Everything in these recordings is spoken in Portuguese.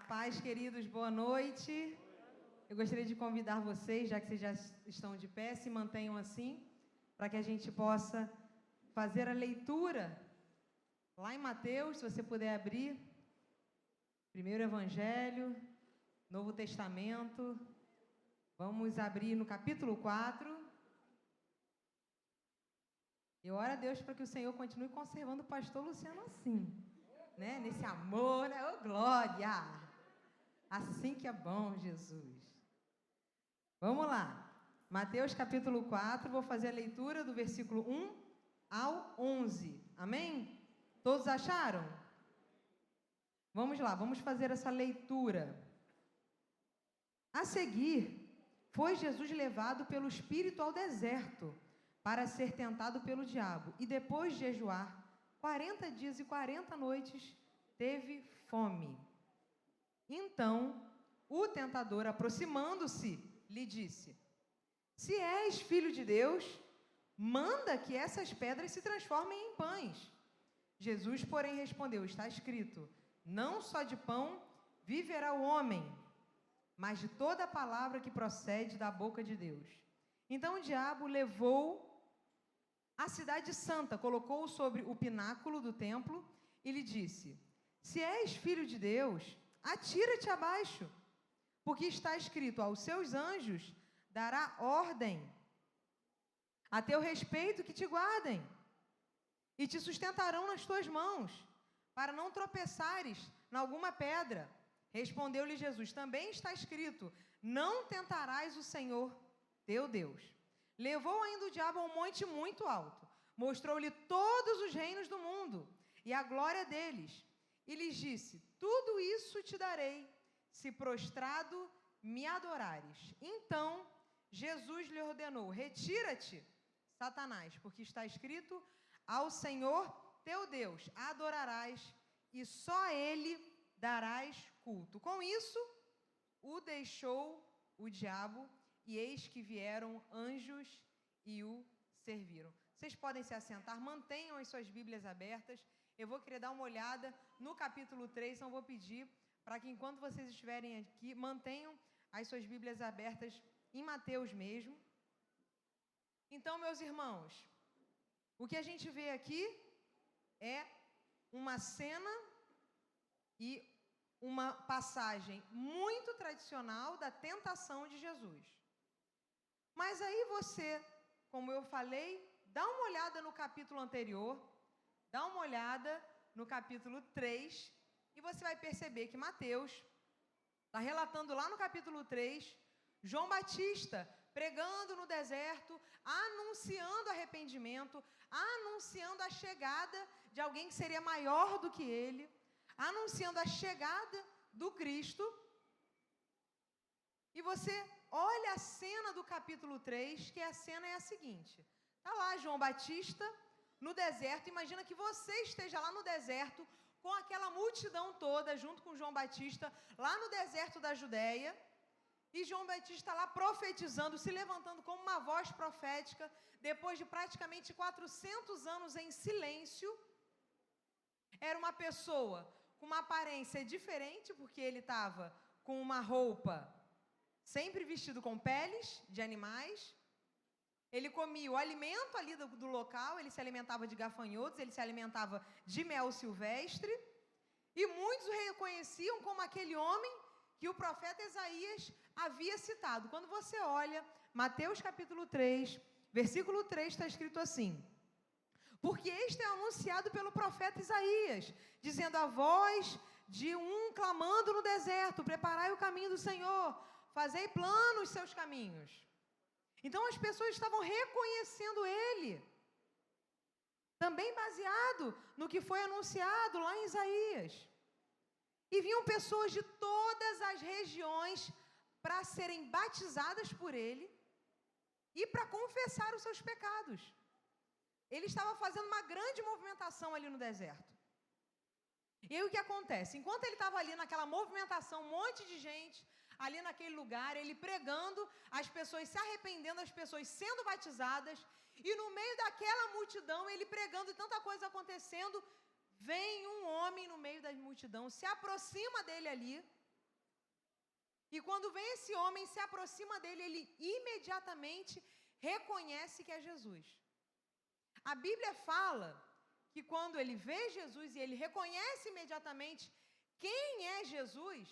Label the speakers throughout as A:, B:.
A: paz, queridos, boa noite. Eu gostaria de convidar vocês, já que vocês já estão de pé, se mantenham assim, para que a gente possa fazer a leitura lá em Mateus, se você puder abrir. Primeiro Evangelho, Novo Testamento. Vamos abrir no capítulo 4. Eu oro a Deus para que o Senhor continue conservando o pastor Luciano assim, né? Nesse amor, né? Ô, glória! Assim que é bom, Jesus. Vamos lá. Mateus capítulo 4, vou fazer a leitura do versículo 1 ao 11. Amém? Todos acharam? Vamos lá, vamos fazer essa leitura. A seguir, foi Jesus levado pelo Espírito ao deserto para ser tentado pelo diabo. E depois de jejuar 40 dias e 40 noites, teve fome. Então, o tentador, aproximando-se, lhe disse: se és filho de Deus, manda que essas pedras se transformem em pães. Jesus, porém, respondeu: está escrito, não só de pão viverá o homem, mas de toda a palavra que procede da boca de Deus. Então o diabo levou a cidade santa, colocou-o sobre o pináculo do templo e lhe disse: se és filho de Deus, atira-te abaixo, porque está escrito, aos seus anjos dará ordem a teu respeito que te guardem e te sustentarão nas tuas mãos, para não tropeçares em alguma pedra. Respondeu-lhe Jesus: também está escrito, não tentarás o Senhor teu Deus. Levou ainda o diabo a um monte muito alto, mostrou-lhe todos os reinos do mundo e a glória deles, e lhes disse: tudo isso te darei, se prostrado me adorares. Então Jesus lhe ordenou: retira-te, Satanás, porque está escrito, ao Senhor teu Deus adorarás, e só a Ele darás culto. Com isso, o deixou o diabo, e eis que vieram anjos e o serviram. Vocês podem se assentar, mantenham as suas Bíblias abertas. Eu vou querer dar uma olhada no capítulo 3, então vou pedir para que, enquanto vocês estiverem aqui, mantenham as suas Bíblias abertas em Mateus mesmo. Então, meus irmãos, o que a gente vê aqui é uma cena e uma passagem muito tradicional da tentação de Jesus. Mas aí você, como eu falei, dá uma olhada no capítulo anterior, dá uma olhada no capítulo 3, e você vai perceber que Mateus está relatando lá no capítulo 3, João Batista pregando no deserto, anunciando arrependimento, anunciando a chegada de alguém que seria maior do que ele, anunciando a chegada do Cristo. E você olha a cena do capítulo 3, que a cena é a seguinte: está lá João Batista no deserto. Imagina que você esteja lá no deserto com aquela multidão toda, junto com João Batista, lá no deserto da Judéia, e João Batista lá profetizando, se levantando como uma voz profética, depois de praticamente 400 anos em silêncio. Era uma pessoa com uma aparência diferente, porque ele estava com uma roupa sempre vestido com peles de animais. Ele comia o alimento ali do local, ele se alimentava de gafanhotos, ele se alimentava de mel silvestre, e muitos o reconheciam como aquele homem que o profeta Isaías havia citado. Quando você olha Mateus capítulo 3, versículo 3, está escrito assim: porque este é anunciado pelo profeta Isaías, dizendo: a voz de um clamando no deserto, preparai o caminho do Senhor, fazei planos os seus caminhos. Então as pessoas estavam reconhecendo ele, também baseado no que foi anunciado lá em Isaías. E vinham pessoas de todas as regiões para serem batizadas por ele e para confessar os seus pecados. Ele estava fazendo uma grande movimentação ali no deserto. E aí o que acontece? Enquanto ele estava ali naquela movimentação, um monte de gente ali naquele lugar, ele pregando, as pessoas se arrependendo, as pessoas sendo batizadas, e no meio daquela multidão, ele pregando e tanta coisa acontecendo, vem um homem no meio da multidão, se aproxima dele ali E quando vem esse homem, se aproxima dele, ele imediatamente reconhece que é Jesus. A Bíblia fala que quando ele vê Jesus e ele reconhece imediatamente quem é Jesus,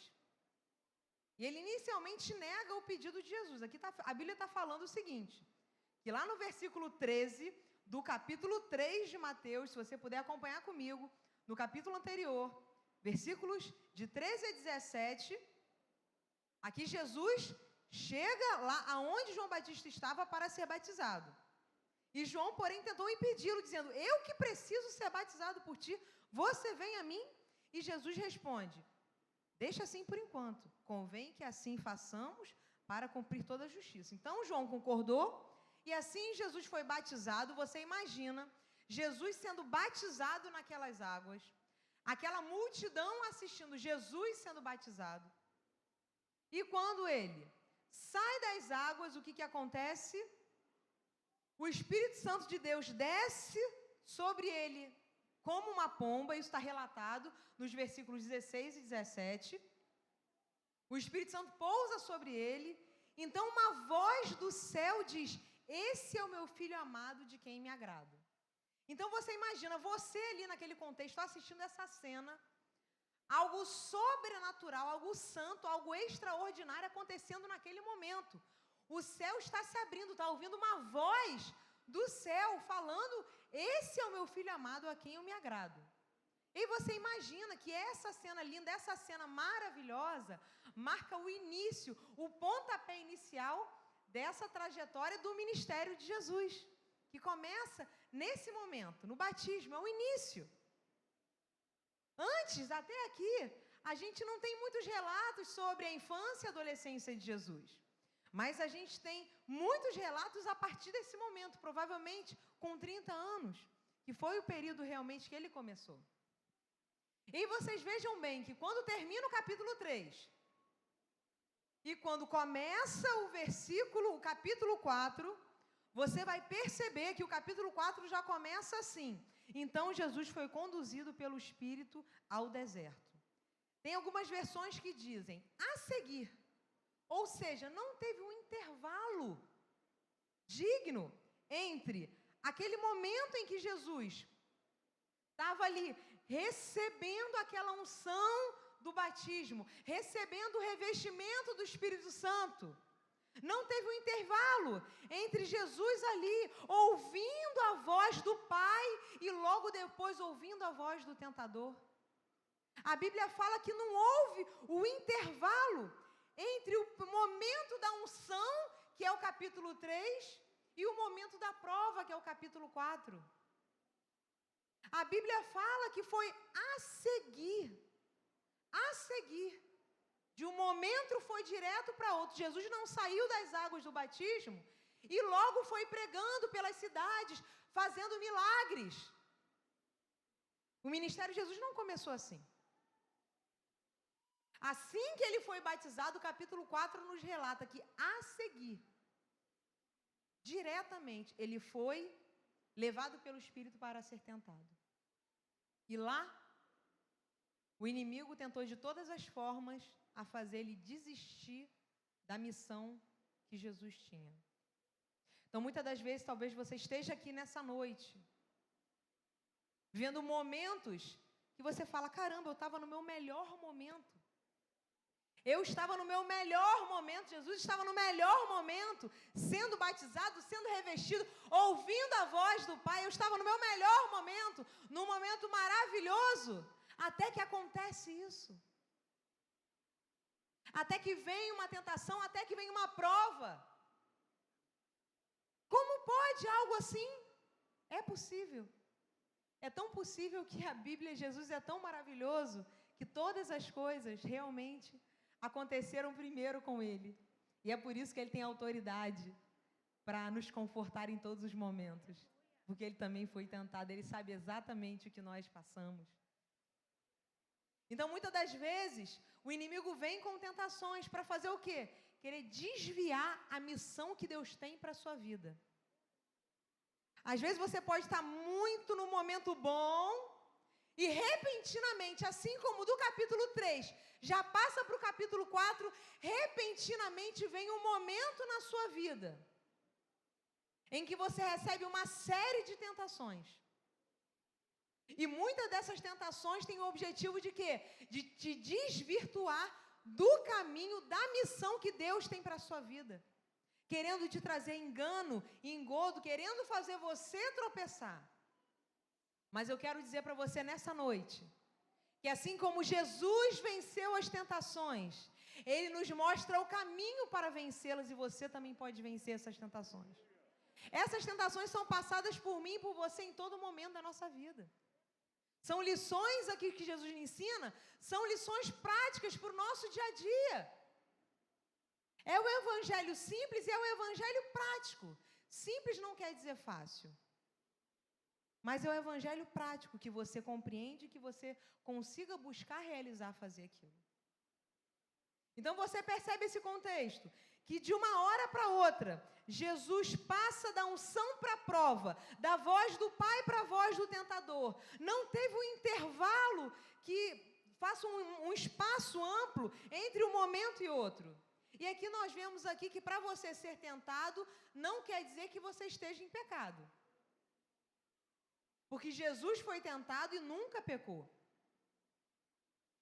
A: e ele inicialmente nega o pedido de Jesus. Aqui a Bíblia está falando o seguinte, que lá no versículo 13 do capítulo 3 de Mateus, se você puder acompanhar comigo, no capítulo anterior, versículos de 13 a 17, aqui Jesus chega lá aonde João Batista estava para ser batizado. E João, porém, tentou impedi-lo, dizendo, eu que preciso ser batizado por ti, você vem a mim? E Jesus responde, deixa assim por enquanto, convém que assim façamos para cumprir toda a justiça. Então, João concordou, e assim Jesus foi batizado. Você imagina, Jesus sendo batizado naquelas águas, aquela multidão assistindo Jesus sendo batizado. E quando ele sai das águas, o que acontece? O Espírito Santo de Deus desce sobre ele como uma pomba, isso está relatado nos versículos 16 e 17. O Espírito Santo pousa sobre ele, então uma voz do céu diz, esse é o meu filho amado de quem me agrado. Então você imagina, você ali naquele contexto, assistindo essa cena, algo sobrenatural, algo santo, algo extraordinário acontecendo naquele momento. O céu está se abrindo, está ouvindo uma voz do céu falando, esse é o meu filho amado a quem eu me agrado. E você imagina que essa cena linda, essa cena maravilhosa, marca o início, o pontapé inicial dessa trajetória do ministério de Jesus, que começa nesse momento, no batismo, é o início. Antes, até aqui, a gente não tem muitos relatos sobre a infância e adolescência de Jesus. Mas a gente tem muitos relatos a partir desse momento, provavelmente com 30 anos, que foi o período realmente que ele começou. E vocês vejam bem que quando termina o capítulo 3, e quando começa o capítulo 4, você vai perceber que o capítulo 4 já começa assim. Então Jesus foi conduzido pelo Espírito ao deserto. Tem algumas versões que dizem, a seguir. Ou seja, não teve um intervalo digno entre aquele momento em que Jesus estava ali recebendo aquela unção do batismo, recebendo o revestimento do Espírito Santo. Não teve um intervalo entre Jesus ali ouvindo a voz do Pai e logo depois ouvindo a voz do tentador. A Bíblia fala que não houve o intervalo entre o momento da unção, que é o capítulo 3, e o momento da prova, que é o capítulo 4. A Bíblia fala que foi a seguir. De um momento foi direto para outro. Jesus não saiu das águas do batismo e logo foi pregando pelas cidades, fazendo milagres. O ministério de Jesus não começou assim. Assim que ele foi batizado, o capítulo 4 nos relata que, a seguir, diretamente, ele foi levado pelo Espírito para ser tentado. E lá, o inimigo tentou de todas as formas a fazer ele desistir da missão que Jesus tinha. Então, muitas das vezes, talvez você esteja aqui nessa noite, vivendo momentos que você fala, caramba, eu estava no meu melhor momento. Eu estava no meu melhor momento, Jesus estava no melhor momento, sendo batizado, sendo revestido, ouvindo a voz do Pai. Eu estava no meu melhor momento, num momento maravilhoso, até que acontece isso. Até que vem uma tentação, até que vem uma prova. Como pode algo assim? É possível. É tão possível que a Bíblia, Jesus é tão maravilhoso, que todas as coisas realmente aconteceram primeiro com Ele. E é por isso que Ele tem autoridade para nos confortar em todos os momentos. Porque Ele também foi tentado, Ele sabe exatamente o que nós passamos. Então, muitas das vezes, o inimigo vem com tentações para fazer o quê? Querer desviar a missão que Deus tem para a sua vida. Às vezes você pode estar muito no momento bom E repentinamente, assim como do capítulo 3, já passa para o capítulo 4, repentinamente vem um momento na sua vida em que você recebe uma série de tentações. E muitas dessas tentações têm o objetivo de quê? De te desvirtuar do caminho, da missão que Deus tem para a sua vida. Querendo te trazer engano e engodo, querendo fazer você tropeçar. Mas eu quero dizer para você nessa noite, que assim como Jesus venceu as tentações, Ele nos mostra o caminho para vencê-las e você também pode vencer essas tentações. Essas tentações são passadas por mim e por você em todo momento da nossa vida. São lições aqui que Jesus ensina, são lições práticas para o nosso dia a dia. É o evangelho simples e é o evangelho prático. Simples não quer dizer fácil. Mas é o evangelho prático que você compreende e que você consiga buscar realizar, fazer aquilo. Então você percebe esse contexto, que de uma hora para outra, Jesus passa da unção para a prova, da voz do Pai para a voz do tentador. Não teve um intervalo que faça um espaço amplo entre um momento e outro. E aqui nós vemos aqui que para você ser tentado, não quer dizer que você esteja em pecado. Porque Jesus foi tentado e nunca pecou.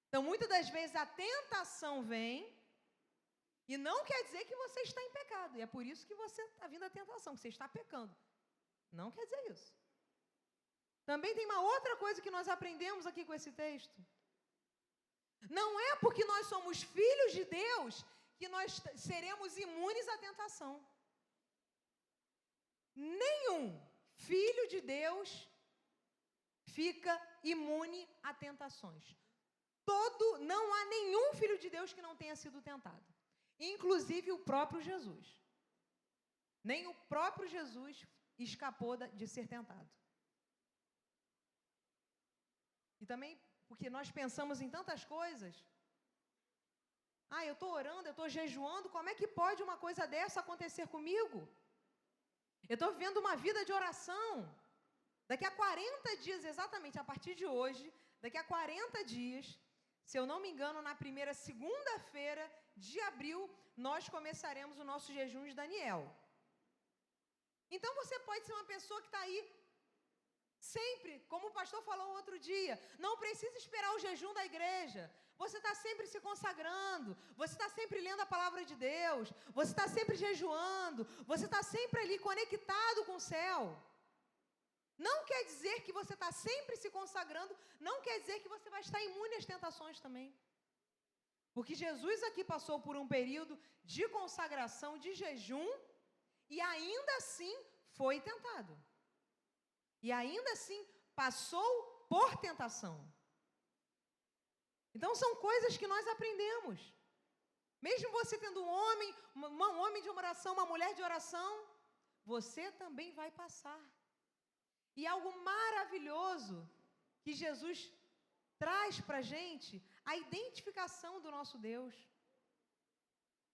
A: Então, muitas das vezes a tentação vem e não quer dizer que você está em pecado. E é por isso que você está vindo a tentação, que você está pecando. Não quer dizer isso. Também tem uma outra coisa que nós aprendemos aqui com esse texto. Não é porque nós somos filhos de Deus que nós seremos imunes à tentação. Nenhum filho de Deus fica imune a tentações. Não há nenhum filho de Deus que não tenha sido tentado. Inclusive o próprio Jesus. Nem o próprio Jesus escapou de ser tentado. E também porque nós pensamos em tantas coisas. Eu estou orando, eu estou jejuando, como é que pode uma coisa dessa acontecer comigo? Eu estou vivendo uma vida de oração. Daqui a 40 dias, exatamente a partir de hoje, daqui a 40 dias, se eu não me engano, na primeira segunda-feira de abril, nós começaremos o nosso jejum de Daniel. Então você pode ser uma pessoa que está aí sempre, como o pastor falou outro dia, não precisa esperar o jejum da igreja. Você está sempre se consagrando, você está sempre lendo a palavra de Deus, você está sempre jejuando, você está sempre ali conectado com o céu. Não quer dizer que você está sempre se consagrando, não quer dizer que você vai estar imune às tentações também. Porque Jesus aqui passou por um período de consagração, de jejum, e ainda assim foi tentado. E ainda assim passou por tentação. Então são coisas que nós aprendemos. Mesmo você tendo um homem de oração, uma mulher de oração, você também vai passar. E algo maravilhoso que Jesus traz para a gente, a identificação do nosso Deus.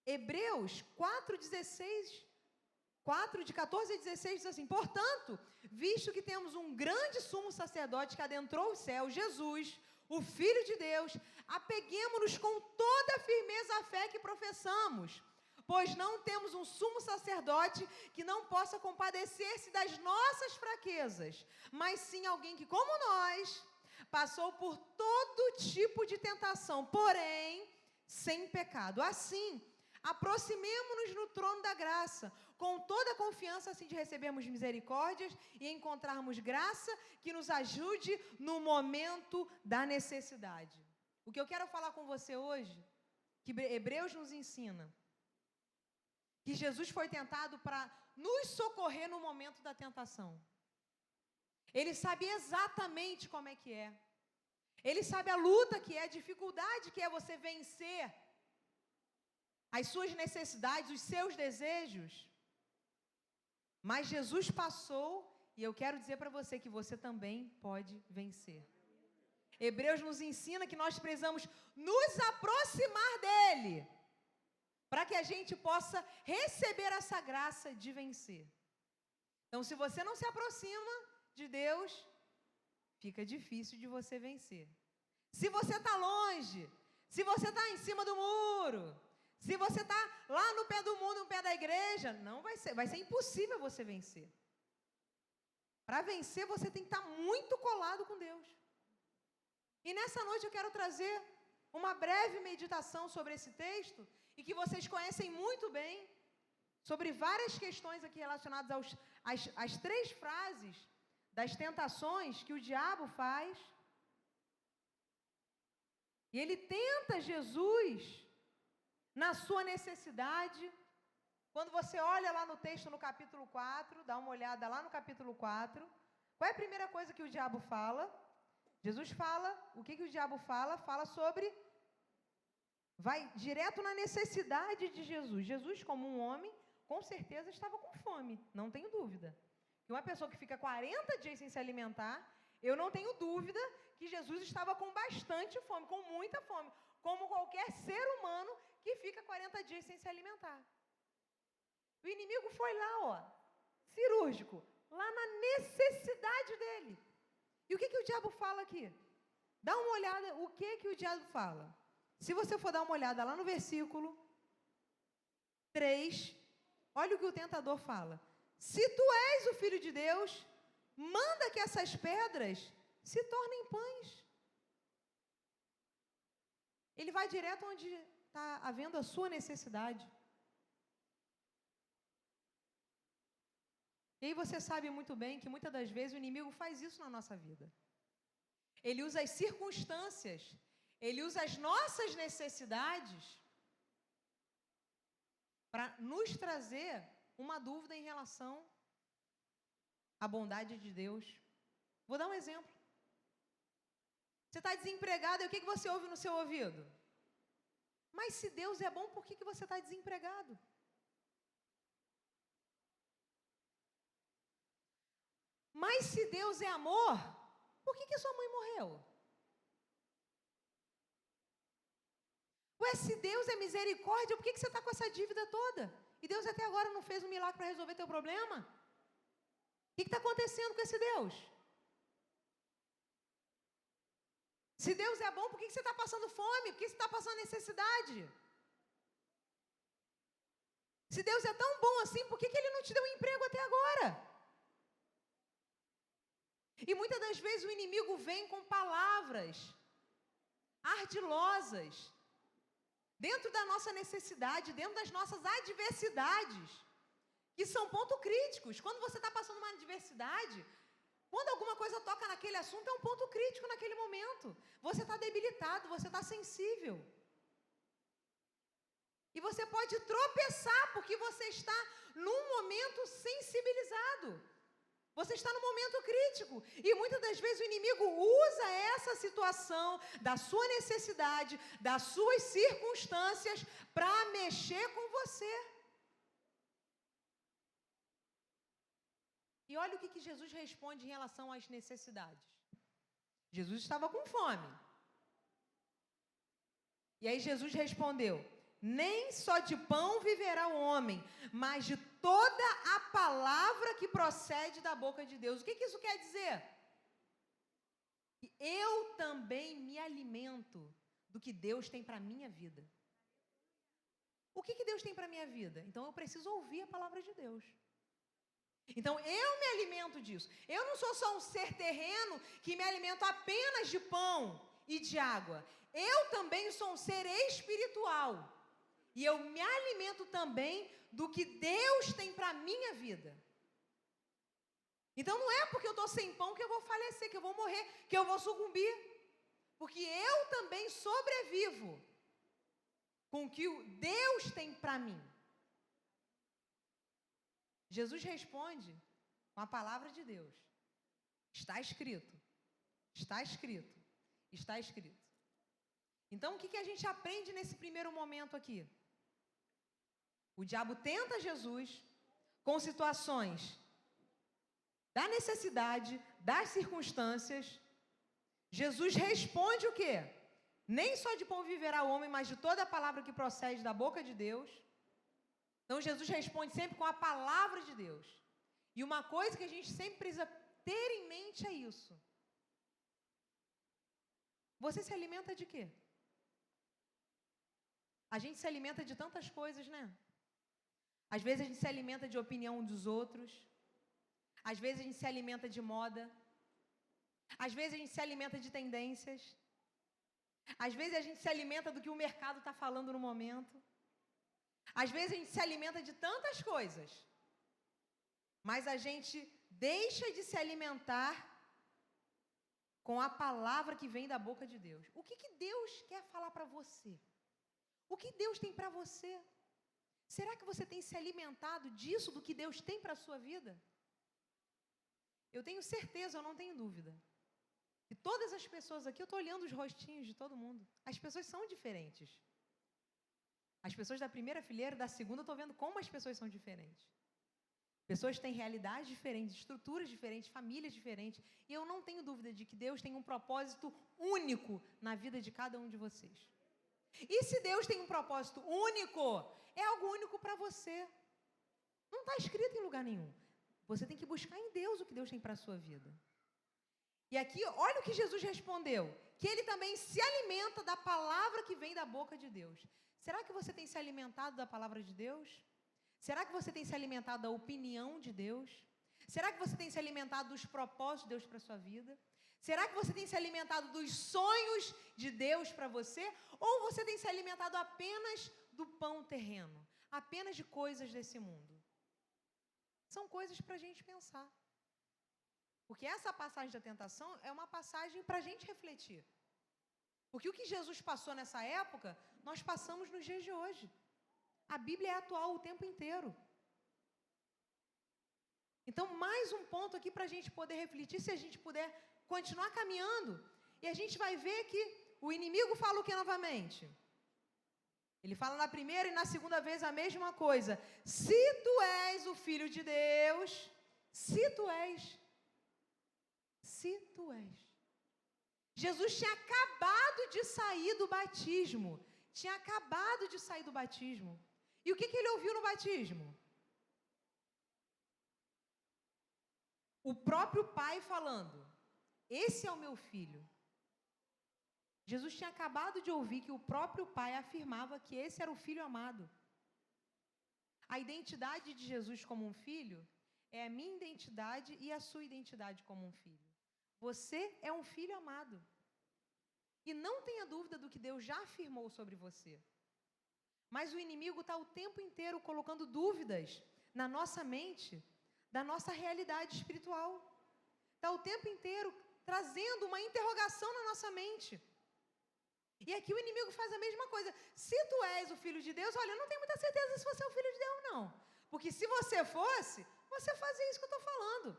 A: Hebreus 4, de 14 a 16, diz assim: portanto, visto que temos um grande sumo sacerdote que adentrou o céu, Jesus, o Filho de Deus, apeguemo-nos com toda a firmeza à fé que professamos, pois não temos um sumo sacerdote que não possa compadecer-se das nossas fraquezas, mas sim alguém que, como nós, passou por todo tipo de tentação, porém, sem pecado. Assim, aproximemo-nos no trono da graça, com toda a confiança, assim de recebermos misericórdias e encontrarmos graça que nos ajude no momento da necessidade. O que eu quero falar com você hoje, que Hebreus nos ensina, que Jesus foi tentado para nos socorrer no momento da tentação. Ele sabe exatamente como é que é. Ele sabe a luta que é, a dificuldade que é você vencer as suas necessidades, os seus desejos. Mas Jesus passou, e eu quero dizer para você que você também pode vencer. Hebreus nos ensina que nós precisamos nos aproximar dele, para que a gente possa receber essa graça de vencer. Então, se você não se aproxima de Deus, fica difícil de você vencer. Se você está longe, se você está em cima do muro, se você está lá no pé do mundo, no pé da igreja, não vai ser impossível você vencer. Para vencer, você tem que estar muito colado com Deus. E nessa noite eu quero trazer uma breve meditação sobre esse texto, e que vocês conhecem muito bem, sobre várias questões aqui relacionadas às 3 frases das tentações que o diabo faz. E ele tenta Jesus na sua necessidade. Quando você olha lá no texto, no capítulo 4, dá uma olhada lá no capítulo 4, qual é a primeira coisa que o diabo fala? Jesus fala, o que o diabo fala? Fala sobre, vai direto na necessidade de Jesus. Jesus, como um homem, com certeza estava com fome, não tenho dúvida. Que uma pessoa que fica 40 dias sem se alimentar, eu não tenho dúvida que Jesus estava com bastante fome, com muita fome, como qualquer ser humano que fica 40 dias sem se alimentar. O inimigo foi lá, cirúrgico, lá na necessidade dele. E o que o diabo fala aqui? Dá uma olhada, o que o diabo fala? Se você for dar uma olhada lá no versículo 3, olha o que o tentador fala. Se tu és o Filho de Deus, manda que essas pedras se tornem pães. Ele vai direto onde está havendo a sua necessidade. E aí você sabe muito bem que muitas das vezes o inimigo faz isso na nossa vida. Ele usa as circunstâncias, ele usa as nossas necessidades para nos trazer uma dúvida em relação à bondade de Deus. Vou dar um exemplo. Você está desempregado e o que você ouve no seu ouvido? Mas se Deus é bom, por que você está desempregado? Mas se Deus é amor, por que sua mãe morreu? Ué, se Deus é misericórdia, por que você está com essa dívida toda? E Deus até agora não fez um milagre para resolver teu problema? O que está acontecendo com esse Deus? Se Deus é bom, por que você está passando fome? Por que você está passando necessidade? Se Deus é tão bom assim, por que Ele não te deu um emprego até agora? E muitas das vezes o inimigo vem com palavras ardilosas, dentro da nossa necessidade, dentro das nossas adversidades, que são pontos críticos. Quando você está passando uma adversidade, quando alguma coisa toca naquele assunto, é um ponto crítico naquele momento. Você está debilitado, você está sensível. E você pode tropeçar porque você está num momento sensibilizado. Você está num momento crítico. E muitas das vezes o inimigo usa essa situação da sua necessidade, das suas circunstâncias, para mexer com você. E olha o que Jesus responde em relação às necessidades. Jesus estava com fome. E aí Jesus respondeu: nem só de pão viverá o homem, mas de toda a palavra que procede da boca de Deus. O que isso quer dizer? Eu também me alimento do que Deus tem para a minha vida. O que Deus tem para a minha vida? Então eu preciso ouvir a palavra de Deus. Então eu me alimento disso. Eu não sou só um ser terreno que me alimento apenas de pão e de água. Eu também sou um ser espiritual. E eu me alimento também do que Deus tem para a minha vida. Então não é porque eu estou sem pão que eu vou falecer, que eu vou morrer, que eu vou sucumbir. Porque eu também sobrevivo com o que Deus tem para mim. Jesus responde com a palavra de Deus. Está escrito. Está escrito. Está escrito. Então, o que a gente aprende nesse primeiro momento aqui? O diabo tenta Jesus com situações da necessidade, das circunstâncias. Jesus responde o quê? Nem só de pão viverá o homem, mas de toda a palavra que procede da boca de Deus. Então, Jesus responde sempre com a palavra de Deus. E uma coisa que a gente sempre precisa ter em mente é isso. Você se alimenta de quê? A gente se alimenta de tantas coisas, né? Às vezes a gente se alimenta de opinião dos outros. Às vezes a gente se alimenta de moda. Às vezes a gente se alimenta de tendências. Às vezes a gente se alimenta do que o mercado está falando no momento. Às vezes a gente se alimenta de tantas coisas. Mas a gente deixa de se alimentar com a palavra que vem da boca de Deus. O que Deus quer falar para você? O que Deus tem para você? Será que você tem se alimentado disso, do que Deus tem para a sua vida? Eu tenho certeza, eu não tenho dúvida, que todas as pessoas aqui, eu estou olhando os rostinhos de todo mundo, as pessoas são diferentes. As pessoas da primeira fileira, da segunda, eu estou vendo como as pessoas são diferentes. Pessoas têm realidades diferentes, estruturas diferentes, famílias diferentes. E eu não tenho dúvida de que Deus tem um propósito único na vida de cada um de vocês. E se Deus tem um propósito único, é algo único para você. Não está escrito em lugar nenhum. Você tem que buscar em Deus o que Deus tem para a sua vida. E aqui, olha o que Jesus respondeu. Que Ele também se alimenta da palavra que vem da boca de Deus. Será que você tem se alimentado da palavra de Deus? Será que você tem se alimentado da opinião de Deus? Será que você tem se alimentado dos propósitos de Deus para a sua vida? Será que você tem se alimentado dos sonhos de Deus para você? Ou você tem se alimentado apenas do pão terreno? Apenas de coisas desse mundo? São coisas para a gente pensar. Porque essa passagem da tentação é uma passagem para a gente refletir. Porque o que Jesus passou nessa época, nós passamos nos dias de hoje. A Bíblia é atual o tempo inteiro. Então, mais um ponto aqui para a gente poder refletir, se a gente puder continuar caminhando, e a gente vai ver que o inimigo fala o que novamente? Ele fala na primeira e na segunda vez a mesma coisa. Se tu és o Filho de Deus, se tu és. Jesus tinha acabado de sair do batismo. Tinha acabado de sair do batismo. E o que ele ouviu no batismo? O próprio Pai falando: esse é o meu filho. Jesus tinha acabado de ouvir que o próprio Pai afirmava que esse era o Filho amado. A identidade de Jesus como um filho é a minha identidade e a sua identidade como um filho. Você é um filho amado. E não tenha dúvida do que Deus já afirmou sobre você. Mas o inimigo está o tempo inteiro colocando dúvidas na nossa mente, da nossa realidade espiritual. Está o tempo inteiro trazendo uma interrogação na nossa mente. E aqui o inimigo faz a mesma coisa. Se tu és o Filho de Deus, olha, eu não tenho muita certeza se você é o Filho de Deus, não. Porque se você fosse, você fazia isso que eu estou falando.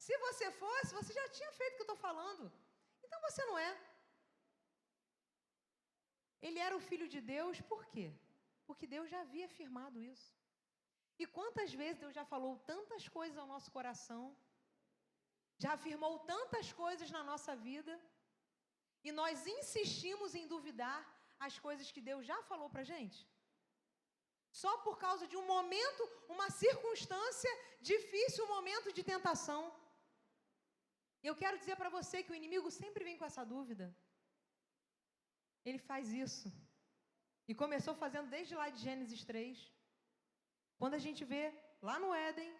A: Se você fosse, você já tinha feito o que eu estou falando. Então você não é. Ele era o Filho de Deus, por quê? Porque Deus já havia afirmado isso. E quantas vezes Deus já falou tantas coisas ao nosso coração, já afirmou tantas coisas na nossa vida, e nós insistimos em duvidar as coisas que Deus já falou para a gente? Só por causa de um momento, uma circunstância difícil, um momento de tentação. E eu quero dizer para você que o inimigo sempre vem com essa dúvida. Ele faz isso. E começou fazendo desde lá de Gênesis 3. Quando a gente vê lá no Éden,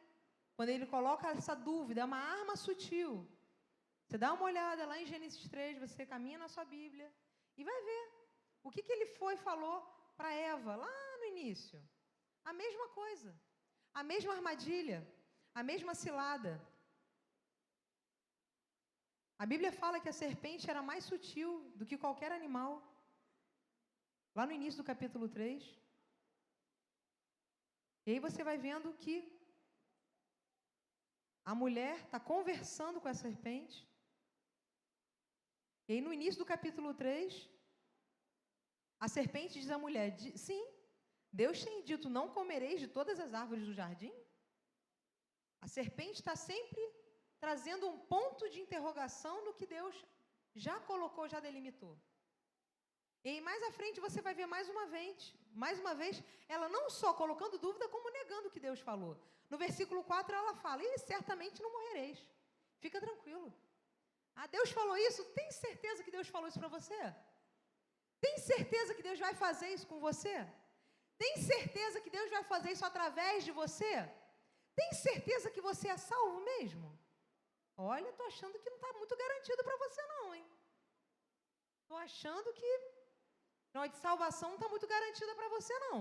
A: quando ele coloca essa dúvida, é uma arma sutil. Você dá uma olhada lá em Gênesis 3, você caminha na sua Bíblia e vai ver o que ele falou para Eva lá no início. A mesma coisa, a mesma armadilha, a mesma cilada. A Bíblia fala que a serpente era mais sutil do que qualquer animal. Lá no início do capítulo 3. E aí você vai vendo que a mulher está conversando com a serpente. E aí no início do capítulo 3, a serpente diz à mulher: sim, Deus tem dito, não comereis de todas as árvores do jardim? A serpente está sempre trazendo um ponto de interrogação no que Deus já colocou, já delimitou. E mais à frente você vai ver mais uma vez, ela não só colocando dúvida, como negando o que Deus falou. No versículo 4 ela fala: e certamente não morrereis. Fica tranquilo. Ah, Deus falou isso? Tem certeza que Deus falou isso para você? Tem certeza que Deus vai fazer isso com você? Tem certeza que Deus vai fazer isso através de você? Tem certeza que você é salvo mesmo? Olha, estou achando que não está muito garantido para você não, hein? Estou achando que a de salvação não está muito garantida para você não.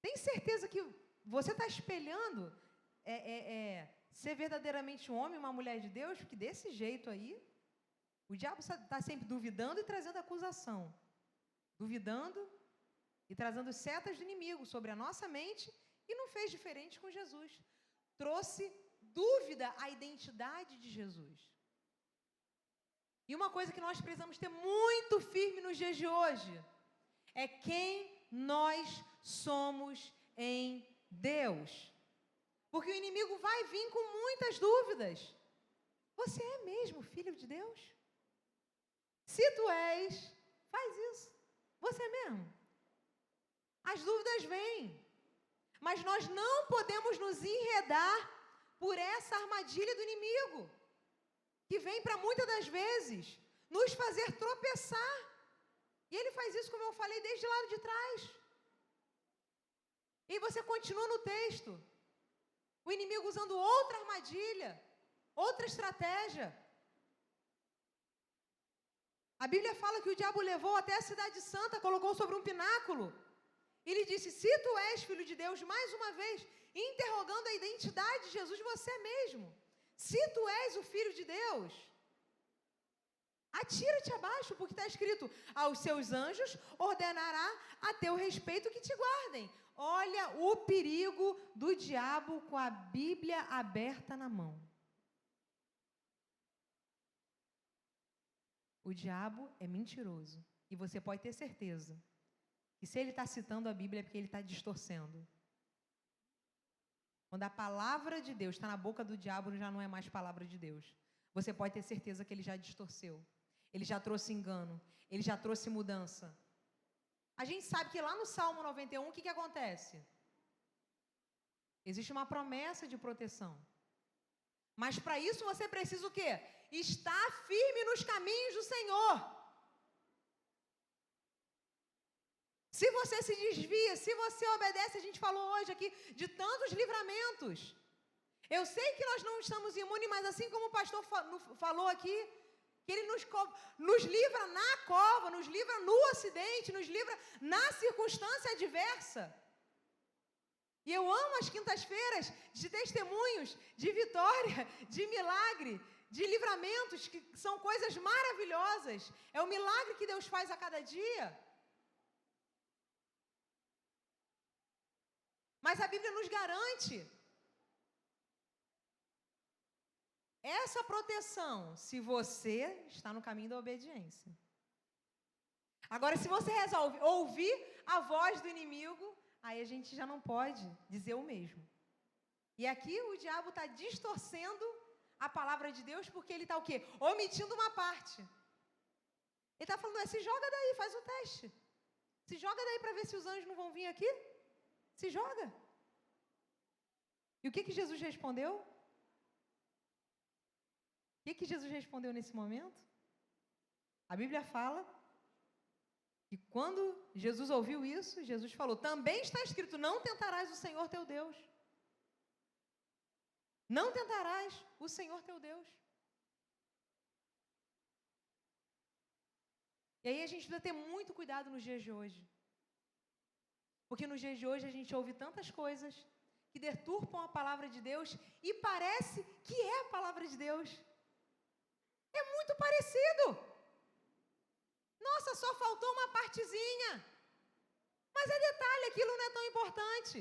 A: Tem certeza que você está espelhando ser verdadeiramente um homem, uma mulher de Deus? Porque desse jeito aí, o diabo está sempre duvidando e trazendo acusação. Duvidando e trazendo setas do inimigo sobre a nossa mente, e não fez diferente com Jesus. Trouxe dúvida à identidade de Jesus. E uma coisa que nós precisamos ter muito firme nos dias de hoje é quem nós somos em Deus. Porque o inimigo vai vir com muitas dúvidas. Você é mesmo filho de Deus? Se tu és, faz isso. Você mesmo. As dúvidas vêm. Mas nós não podemos nos enredar por essa armadilha do inimigo, que vem para muitas das vezes nos fazer tropeçar. E ele faz isso, como eu falei, desde lá de trás. E você continua no texto. O inimigo usando outra armadilha, outra estratégia. A Bíblia fala que o diabo levou até a cidade santa, colocou sobre um pináculo. E lhe disse, se tu és filho de Deus, mais uma vez, interrogando a identidade de Jesus, você mesmo. Se tu és o filho de Deus, atira-te abaixo, porque está escrito, aos seus anjos ordenará a teu respeito que te guardem. Olha o perigo do diabo com a Bíblia aberta na mão. O diabo é mentiroso. E você pode ter certeza que se ele está citando a Bíblia é porque ele está distorcendo. Quando a palavra de Deus está na boca do diabo, já não é mais palavra de Deus. Você pode ter certeza que ele já distorceu. Ele já trouxe engano. Ele já trouxe mudança. A gente sabe que lá no Salmo 91, o que acontece? Existe uma promessa de proteção. Mas para isso você precisa o quê? Estar firme nos caminhos do Senhor. Se você se desvia, se você obedece, a gente falou hoje aqui de tantos livramentos. Eu sei que nós não estamos imunes, mas assim como o pastor falou aqui, que ele nos livra na cova, nos livra no acidente, nos livra na circunstância adversa. E eu amo as quintas-feiras de testemunhos, de vitória, de milagre, de livramentos, que são coisas maravilhosas. É o milagre que Deus faz a cada dia. Mas a Bíblia nos garante essa proteção se você está no caminho da obediência. Agora, se você resolve ouvir a voz do inimigo, aí a gente já não pode dizer o mesmo. E aqui o diabo está distorcendo a palavra de Deus porque ele está o quê? Omitindo uma parte. Ele está falando, se joga daí, faz o teste. Se joga daí para ver se os anjos não vão vir aqui. Se joga. E o que Jesus respondeu? O que Jesus respondeu nesse momento? A Bíblia fala que quando Jesus ouviu isso, Jesus falou, também está escrito, não tentarás o Senhor teu Deus. Não tentarás o Senhor teu Deus. E aí a gente precisa ter muito cuidado nos dias de hoje. Porque nos dias de hoje a gente ouve tantas coisas que deturpam a palavra de Deus e parece que é a palavra de Deus. É muito parecido. Nossa, só faltou uma partezinha. Mas é detalhe, aquilo não é tão importante.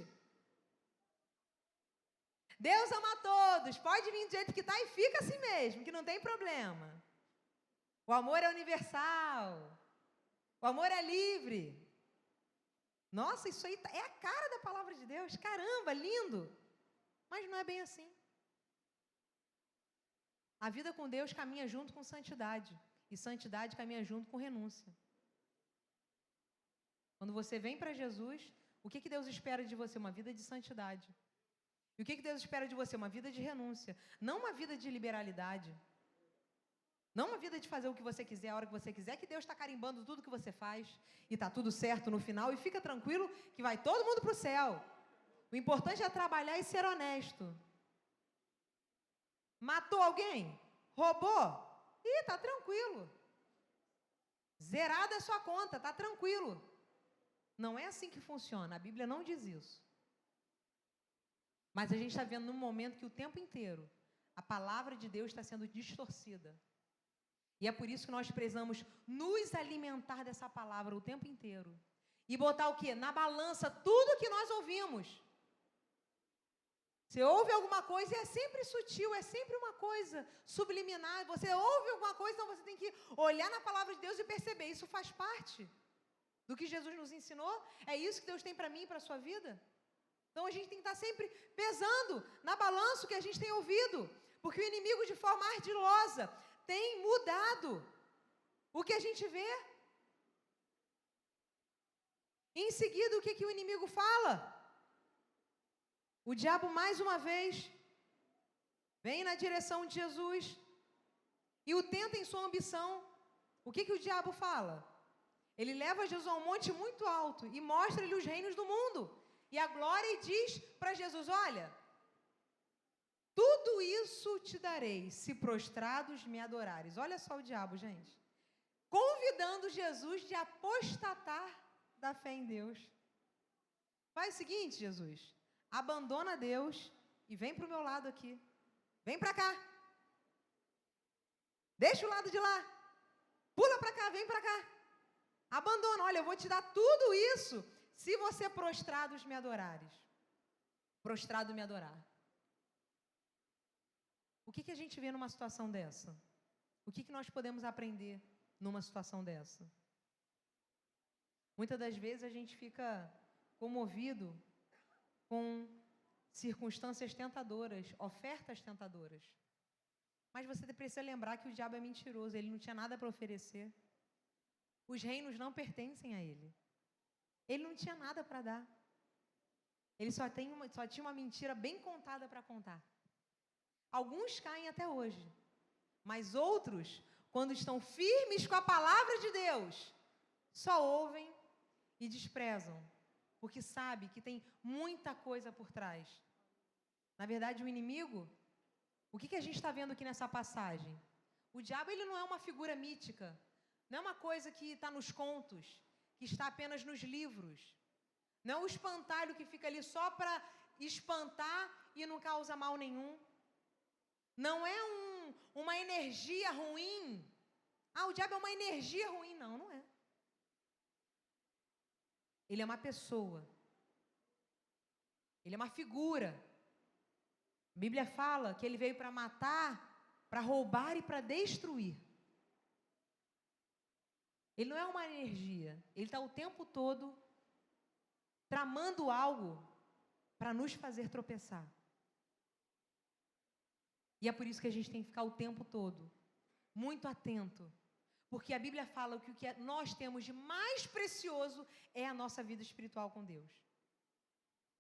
A: Deus ama todos, pode vir do jeito que está e fica assim mesmo, que não tem problema. O amor é universal. O amor é livre. Nossa, isso aí é a cara da palavra de Deus. Caramba, lindo. Mas não é bem assim. A vida com Deus caminha junto com santidade. E santidade caminha junto com renúncia. Quando você vem para Jesus, o que Deus espera de você? Uma vida de santidade. E o que Deus espera de você? Uma vida de renúncia. Não uma vida de liberalidade. Não uma vida de fazer o que você quiser, a hora que você quiser, que Deus está carimbando tudo que você faz e está tudo certo no final e fica tranquilo que vai todo mundo para o céu. O importante é trabalhar e ser honesto. Matou alguém? Roubou? Ih, está tranquilo. Zerada a sua conta, está tranquilo. Não é assim que funciona, a Bíblia não diz isso. Mas a gente está vendo num momento que o tempo inteiro a palavra de Deus está sendo distorcida. E é por isso que nós precisamos nos alimentar dessa palavra o tempo inteiro. E botar o quê? Na balança tudo que nós ouvimos. Você ouve alguma coisa e é sempre sutil, é sempre uma coisa subliminar. Você ouve alguma coisa, então você tem que olhar na palavra de Deus e perceber. Isso faz parte do que Jesus nos ensinou? É isso que Deus tem para mim e para a sua vida? Então a gente tem que estar sempre pesando na balança o que a gente tem ouvido. Porque o inimigo, de forma ardilosa, tem mudado o que a gente vê. E em seguida, o que o inimigo fala? O diabo, mais uma vez, vem na direção de Jesus e o tenta em sua ambição. O que o diabo fala? Ele leva Jesus a um monte muito alto e mostra-lhe os reinos do mundo. E a glória, e diz para Jesus, olha, tudo isso te darei, se prostrados me adorares. Olha só o diabo, gente. Convidando Jesus de apostatar da fé em Deus. Faz o seguinte, Jesus, abandona Deus e vem para o meu lado aqui. Vem para cá. Deixa o lado de lá. Pula para cá, vem para cá. Abandona, olha, eu vou te dar tudo isso se você prostrados me adorares. Prostrado me adorar. O que a gente vê numa situação dessa? O que nós podemos aprender numa situação dessa? Muitas das vezes a gente fica comovido com circunstâncias tentadoras, ofertas tentadoras. Mas você precisa lembrar que o diabo é mentiroso, ele não tinha nada para oferecer. Os reinos não pertencem a ele. Ele não tinha nada para dar. Ele só tinha uma mentira bem contada para contar. Alguns caem até hoje, mas outros, quando estão firmes com a palavra de Deus, só ouvem e desprezam, porque sabe que tem muita coisa por trás. Na verdade, o inimigo, o que a gente está vendo aqui nessa passagem? O diabo, ele não é uma figura mítica, não é uma coisa que está nos contos, que está apenas nos livros. Não é o espantalho que fica ali só para espantar e não causa mal nenhum. Não é uma energia ruim. Ah, o diabo é uma energia ruim. Não, não é. Ele é uma pessoa. Ele é uma figura. A Bíblia fala que ele veio para matar, para roubar e para destruir. Ele não é uma energia. Ele está o tempo todo tramando algo para nos fazer tropeçar. E é por isso que a gente tem que ficar o tempo todo muito atento. Porque a Bíblia fala que o que nós temos de mais precioso é a nossa vida espiritual com Deus.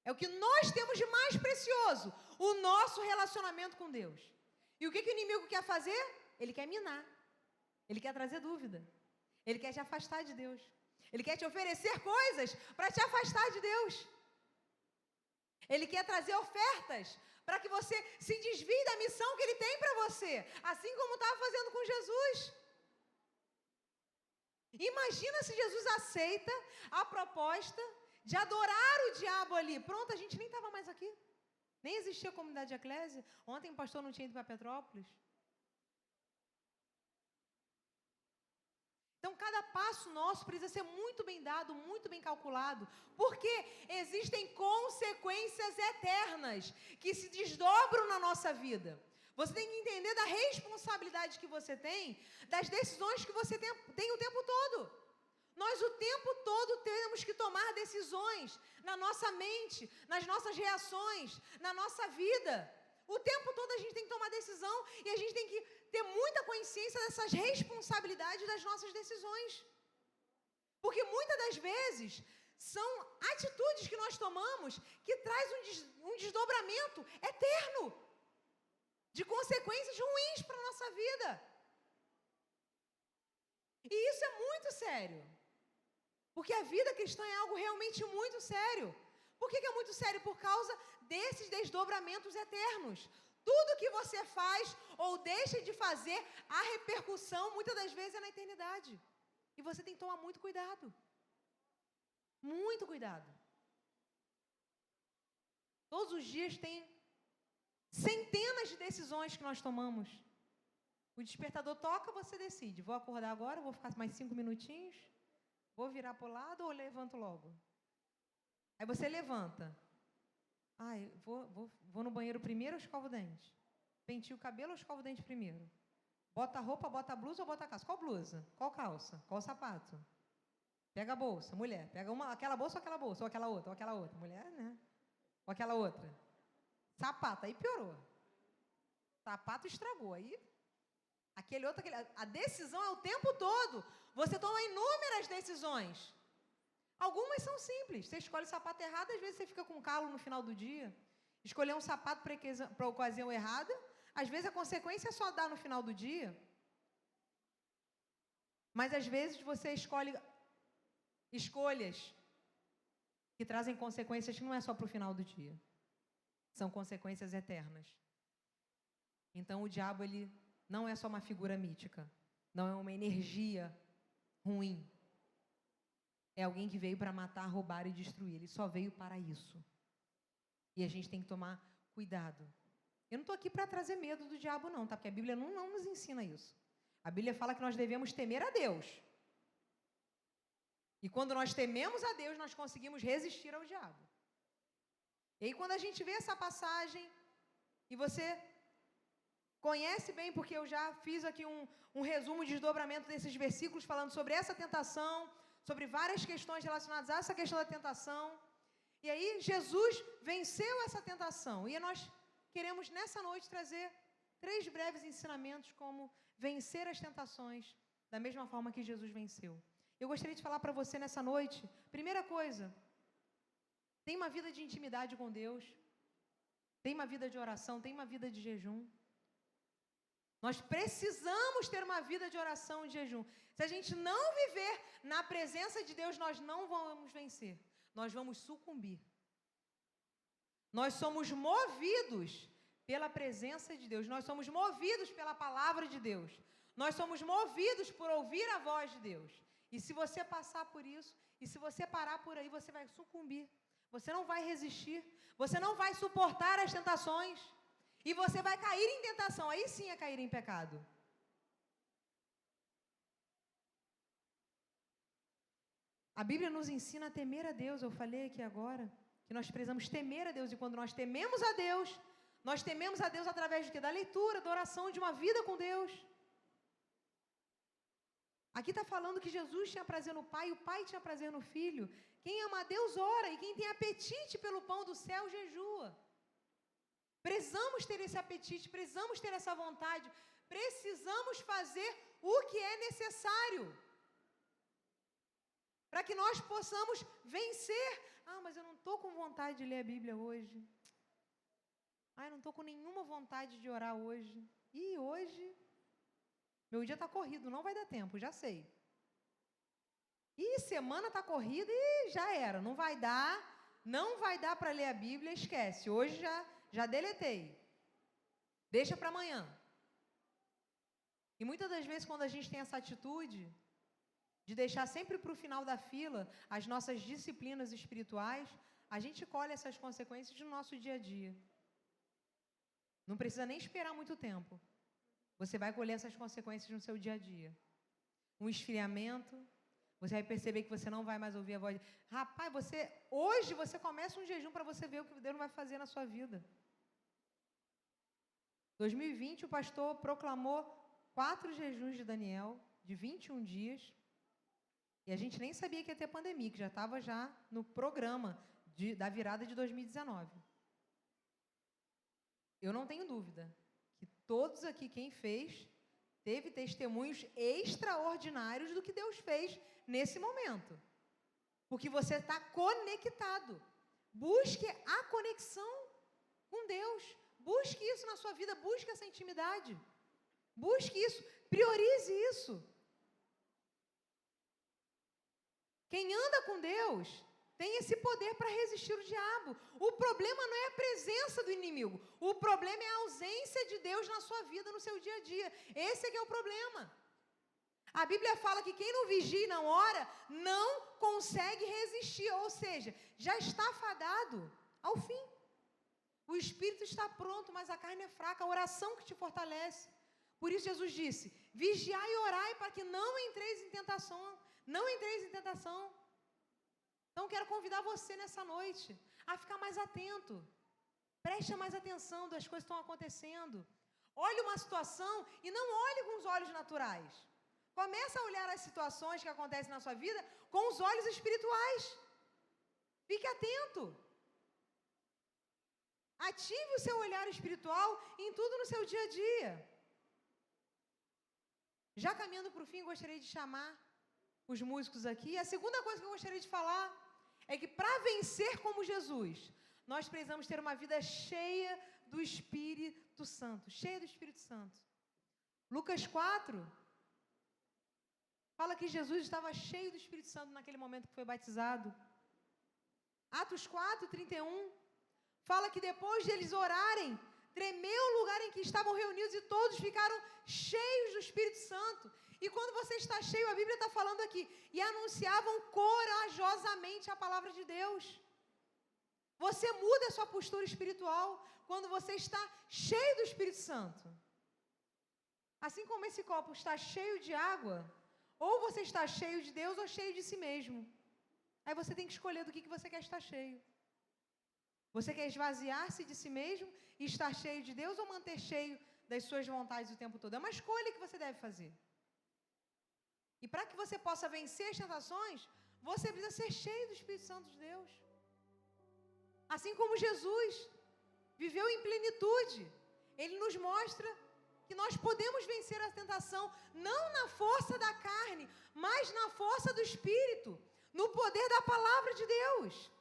A: É o que nós temos de mais precioso, o nosso relacionamento com Deus. E o que o inimigo quer fazer? Ele quer minar. Ele quer trazer dúvida. Ele quer te afastar de Deus. Ele quer te oferecer coisas para te afastar de Deus. Ele quer trazer ofertas para que você se desvie da missão que Ele tem para você. Assim como estava fazendo com Jesus. Imagina se Jesus aceita a proposta de adorar o diabo ali. Pronto, a gente nem estava mais aqui. Nem existia a comunidade de eclésia. Ontem o pastor não tinha ido para Petrópolis. Então, cada passo nosso precisa ser muito bem dado, muito bem calculado, porque existem consequências eternas que se desdobram na nossa vida. Você tem que entender da responsabilidade que você tem, das decisões que você tem o tempo todo. Nós o tempo todo temos que tomar decisões na nossa mente, nas nossas reações, na nossa vida. O tempo todo a gente tem que tomar decisão e a gente tem que ter muita consciência dessas responsabilidades das nossas decisões. Porque muitas das vezes são atitudes que nós tomamos que traz um desdobramento eterno de consequências ruins para a nossa vida. E isso é muito sério. Porque a vida cristã é algo realmente muito sério. Por que é muito sério? Por causa desses desdobramentos eternos. Tudo que você faz ou deixa de fazer, a repercussão muitas das vezes é na eternidade. E você tem que tomar muito cuidado. Muito cuidado. Todos os dias tem centenas de decisões que nós tomamos. O despertador toca, você decide. Vou acordar agora, vou ficar mais 5 minutinhos, vou virar para o lado ou levanto logo? Aí você levanta. Vou no banheiro primeiro ou escovo o dente? Pentio o cabelo ou escovo o dente primeiro? Bota a roupa, bota a blusa ou bota a calça? Qual blusa? Qual calça? Qual sapato? Pega a bolsa, mulher. Pega aquela bolsa ou aquela bolsa? Ou aquela outra? Ou aquela outra? Mulher, né? Ou aquela outra? Sapato, aí piorou. Sapato estragou, aí... A decisão é o tempo todo. Você toma inúmeras decisões. Algumas são simples. Você escolhe o sapato errado, às vezes você fica com calo no final do dia. Escolher um sapato para a ocasião errada, às vezes a consequência é só dar no final do dia. Mas às vezes você escolhe escolhas que trazem consequências que não é só para o final do dia. São consequências eternas. Então o diabo, ele não é só uma figura mítica. Não é uma energia ruim. É alguém que veio para matar, roubar e destruir. Ele só veio para isso. E a gente tem que tomar cuidado. Eu não estou aqui para trazer medo do diabo, não, tá? Porque a Bíblia não nos ensina isso. A Bíblia fala que nós devemos temer a Deus. E quando nós tememos a Deus, nós conseguimos resistir ao diabo. E aí, quando a gente vê essa passagem, e você conhece bem, porque eu já fiz aqui um resumo de desdobramento desses versículos, falando sobre essa tentação, sobre várias questões relacionadas a essa questão da tentação. E aí, Jesus venceu essa tentação. E nós queremos, nessa noite, trazer 3 breves ensinamentos como vencer as tentações, da mesma forma que Jesus venceu. Eu gostaria de falar para você nessa noite, primeira coisa, tem uma vida de intimidade com Deus, tem uma vida de oração, tem uma vida de jejum. Nós precisamos ter uma vida de oração e de jejum. Se a gente não viver na presença de Deus, nós não vamos vencer. Nós vamos sucumbir. Nós somos movidos pela presença de Deus. Nós somos movidos pela palavra de Deus. Nós somos movidos por ouvir a voz de Deus. E se você passar por isso, e se você parar por aí, você vai sucumbir. Você não vai resistir. Você não vai suportar as tentações. E você vai cair em tentação. Aí sim é cair em pecado. A Bíblia nos ensina a temer a Deus. Eu falei aqui agora que nós precisamos temer a Deus. E quando nós tememos a Deus, nós tememos a Deus através de quê? Da leitura, da oração, de uma vida com Deus. Aqui está falando que Jesus tinha prazer no Pai, e o Pai tinha prazer no Filho. Quem ama a Deus ora, e quem tem apetite pelo pão do céu jejua. Precisamos ter esse apetite, precisamos ter essa vontade, precisamos fazer o que é necessário para que nós possamos vencer. Mas eu não estou com vontade de ler a Bíblia hoje. Eu não estou com nenhuma vontade de orar hoje. E hoje, meu dia está corrido, não vai dar tempo, já sei. E semana está corrida e já era, não vai dar para ler a Bíblia, esquece. Hoje já deletei. Deixa para amanhã. E muitas das vezes, quando a gente tem essa atitude de deixar sempre para o final da fila as nossas disciplinas espirituais, a gente colhe essas consequências no nosso dia a dia. Não precisa nem esperar muito tempo. Você vai colher essas consequências no seu dia a dia. Um esfriamento, você vai perceber que você não vai mais ouvir a voz. Rapaz, hoje você começa um jejum para você ver o que Deus vai fazer na sua vida. 2020, o pastor proclamou 4 jejuns de Daniel, de 21 dias. E a gente nem sabia que ia ter pandemia, que já estava no programa da virada de 2019. Eu não tenho dúvida que todos aqui, quem fez, teve testemunhos extraordinários do que Deus fez nesse momento. Porque você está conectado. Busque a conexão com Deus. Busque isso na sua vida, busque essa intimidade. Busque isso, priorize isso. Quem anda com Deus tem esse poder para resistir o diabo. O problema não é a presença do inimigo. O problema é a ausência de Deus na sua vida, no seu dia a dia. Esse é que é o problema. A Bíblia fala que quem não vigia e não ora, não consegue resistir. Ou seja, já está fadado ao fim. O espírito está pronto, mas a carne é fraca. A oração que te fortalece. Por isso Jesus disse, vigiai e orai para que não entreis em tentação. Não entreis em tentação. Então, quero convidar você nessa noite a ficar mais atento. Preste mais atenção das coisas que estão acontecendo. Olhe uma situação e não olhe com os olhos naturais. Comece a olhar as situações que acontecem na sua vida com os olhos espirituais. Fique atento. Ative o seu olhar espiritual em tudo no seu dia a dia. Já caminhando para o fim, gostaria de chamar os músicos aqui. A segunda coisa que eu gostaria de falar é que para vencer como Jesus, nós precisamos ter uma vida cheia do Espírito Santo. Cheia do Espírito Santo. Lucas 4 fala que Jesus estava cheio do Espírito Santo naquele momento que foi batizado. Atos 4, 31 fala que depois de eles orarem, tremeu o lugar em que estavam reunidos e todos ficaram cheios do Espírito Santo. E quando você está cheio, a Bíblia está falando aqui, e anunciavam corajosamente a palavra de Deus. Você muda a sua postura espiritual quando você está cheio do Espírito Santo. Assim como esse copo está cheio de água, ou você está cheio de Deus ou cheio de si mesmo. Aí você tem que escolher do que você quer estar cheio. Você quer esvaziar-se de si mesmo e estar cheio de Deus ou manter cheio das suas vontades o tempo todo? É uma escolha que você deve fazer. E para que você possa vencer as tentações, você precisa ser cheio do Espírito Santo de Deus. Assim como Jesus viveu em plenitude, Ele nos mostra que nós podemos vencer a tentação, não na força da carne, mas na força do Espírito, no poder da palavra de Deus.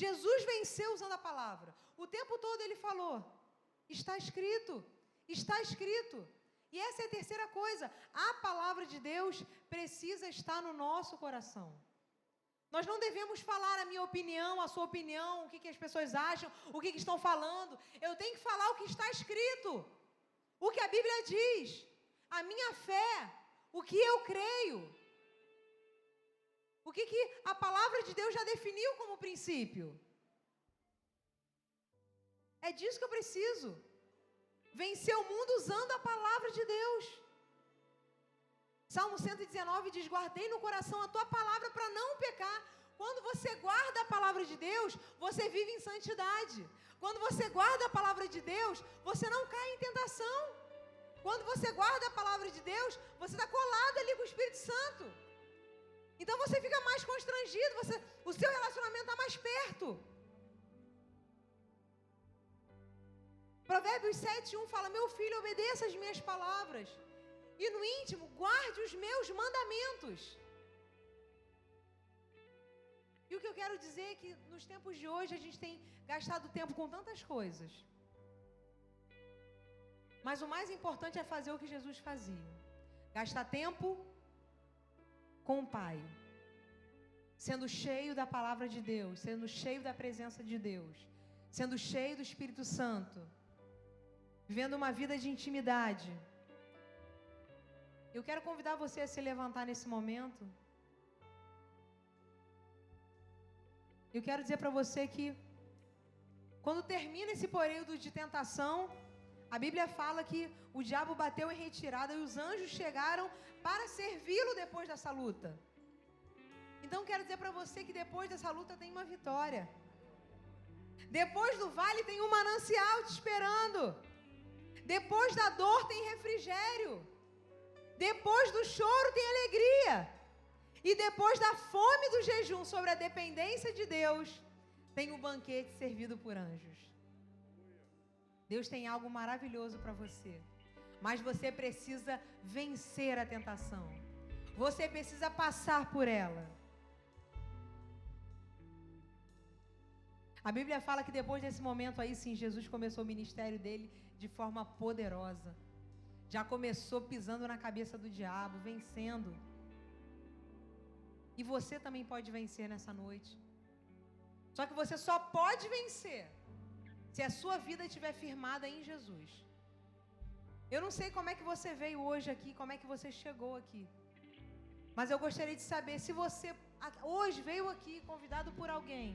A: Jesus venceu usando a palavra. O tempo todo Ele falou, está escrito, está escrito. E essa é a terceira coisa, a palavra de Deus precisa estar no nosso coração. Nós não devemos falar a minha opinião, a sua opinião, o que as pessoas acham, o que estão falando. Eu tenho que falar o que está escrito, o que a Bíblia diz, a minha fé, o que eu creio. O que a palavra de Deus já definiu como princípio. É disso que eu preciso. Vencer o mundo usando a palavra de Deus. Salmo 119 diz, guardei no coração a tua palavra para não pecar. Quando você guarda a palavra de Deus, você vive em santidade. Quando você guarda a palavra de Deus, você não cai em tentação. Quando você guarda a palavra de Deus, você está colado ali com o Espírito Santo. Então você fica mais constrangido, o seu relacionamento está mais perto. Provérbios 7:1 fala, meu filho, obedeça as minhas palavras. E no íntimo, guarde os meus mandamentos. E o que eu quero dizer é que nos tempos de hoje a gente tem gastado tempo com tantas coisas. Mas o mais importante é fazer o que Jesus fazia. Gastar tempo com o Pai. Sendo cheio da palavra de Deus, sendo cheio da presença de Deus, sendo cheio do Espírito Santo, vivendo uma vida de intimidade. Eu quero convidar você a se levantar nesse momento. Eu quero dizer para você que quando termina esse período de tentação, a Bíblia fala que o diabo bateu em retirada e os anjos chegaram para servi-lo depois dessa luta. Então quero dizer para você que depois dessa luta tem uma vitória. Depois do vale tem um manancial te esperando. Depois da dor tem refrigério. Depois do choro tem alegria. E depois da fome do jejum sobre a dependência de Deus, tem o banquete servido por anjos. Deus tem algo maravilhoso para você. Mas você precisa vencer a tentação. Você precisa passar por ela. A Bíblia fala que depois desse momento aí, sim, Jesus começou o ministério dele de forma poderosa. Já começou pisando na cabeça do diabo, vencendo. E você também pode vencer nessa noite. Só que você só pode vencer se a sua vida estiver firmada em Jesus. Eu não sei como é que você veio hoje aqui, como é que você chegou aqui. Mas eu gostaria de saber se você hoje veio aqui convidado por alguém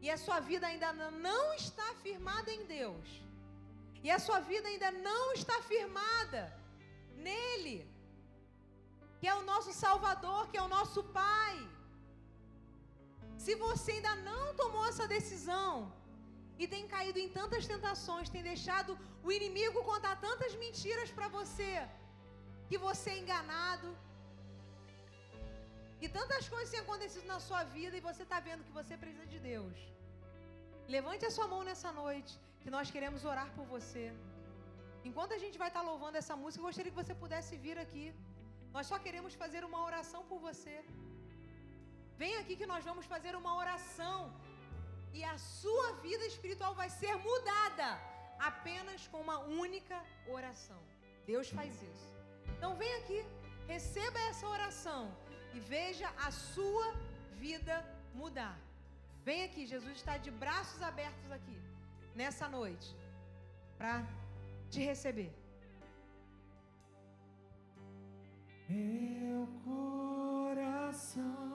A: e a sua vida ainda não está firmada em Deus. E a sua vida ainda não está firmada nele, que é o nosso Salvador, que é o nosso Pai. Se você ainda não tomou essa decisão e tem caído em tantas tentações, tem deixado o inimigo contar tantas mentiras para você, que você é enganado, que tantas coisas têm acontecido na sua vida e você está vendo que você precisa de Deus. Levante a sua mão nessa noite, que nós queremos orar por você. Enquanto a gente vai estar louvando essa música, eu gostaria que você pudesse vir aqui. Nós só queremos fazer uma oração por você. Vem aqui que nós vamos fazer uma oração. E a sua vida espiritual vai ser mudada apenas com uma única oração. Deus faz isso. Então vem aqui, receba essa oração e veja a sua vida mudar. Vem aqui, Jesus está de braços abertos aqui, nessa noite, para te receber.
B: Meu coração